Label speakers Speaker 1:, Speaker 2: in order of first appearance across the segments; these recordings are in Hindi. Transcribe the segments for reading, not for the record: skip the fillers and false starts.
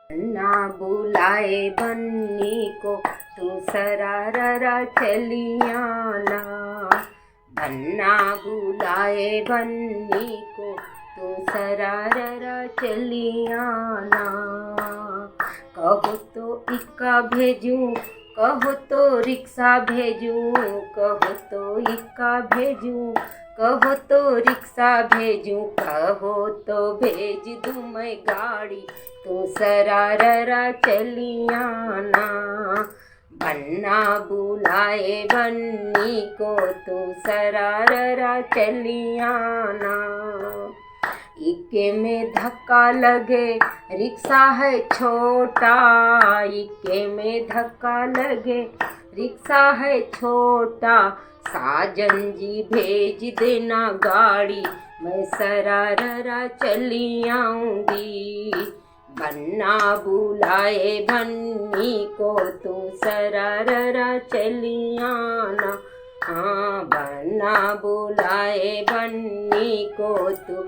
Speaker 1: ना बुलाए बन्नी को तू सरारा चलियाना। बन्ना बुलाए बन्नी को तू सरारा चलियाना। कहो तो इक्का भेजूं, कहो तो रिक्शा भेजूं, कहो तो इक्का भेजूं, कहो तो रिक्शा भेजूं, कहो तो भेज दूं मैं गाड़ी तू सरारा चलियाना। बन्ना बुलाए बन्नी को तू सरारा चलियाना। इक्के में धक्का लगे रिक्शा है छोटा, इक्के में धक्का लगे रिक्शा है छोटा। साजन जी भेज देना गाड़ी मैं सरारा चली आऊंगी। बन्ना बुलाए बन्नी को तू सरारा चली आना। हाँ, बन्ना बुलाए बन्नी को तू,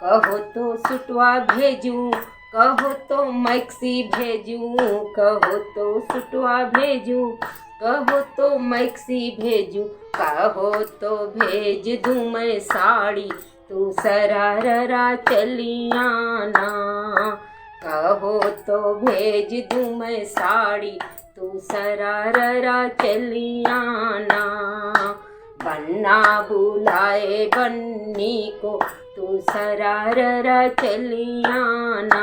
Speaker 1: कहो तो सुटवा भेजूं, कहो तो मैक्सी भेजूं, कहो तो सुटवा भेजूं, कहो तो मैक्सी भेजूं, कहो तो भेज दूं मैं साड़ी तू सरारा चलियाना। कहो तो भेज दूं मैं साड़ी तू सरारा चलियाना। बन्ना बुलाए बन्नी को तू सरारा चलियाना।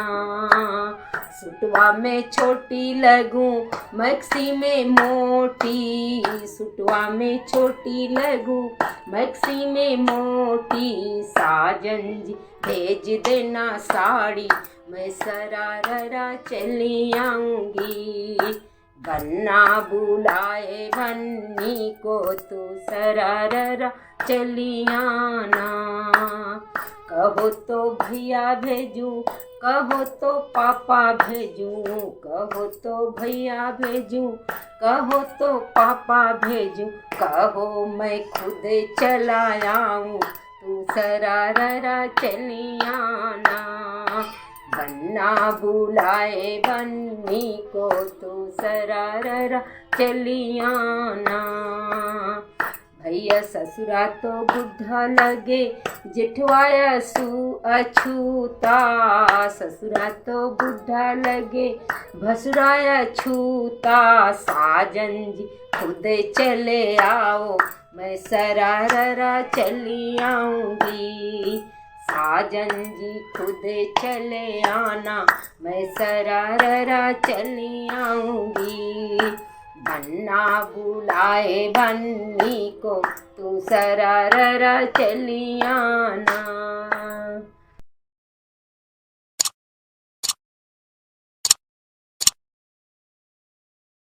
Speaker 1: सुटवा में छोटी लगूं मैक्सी में मोटी, सुटवा में छोटी लगूं मैक्सी में मोटी। साजन जी भेज देना साड़ी मैं सरारा चली आऊंगी। बन्ना बुलाए बन्नी को तू सरारा चली आना। कहो तो भैया भेजूं, कहो तो पापा भेजूं, कहो तो भैया भेजूं, कहो तो पापा भेजूं, कहो मैं खुद चला आऊं तू सरारा चली आना। बन्ना बुलाए बन्नी को तू सरारा चली आना। भैया ससुरा तो बुढ़ा लगे जेठवाया अछूता, ससुरा तो बुढ़ा लगे भसुराया छूता। साजन जी खुद चले आओ मैं सरारा चली आऊंगी। साजन जी खुद चले आना मैं सरारा चली आऊंगी। बन्ना बुलाए बन्नी को तू सरारा चली आना।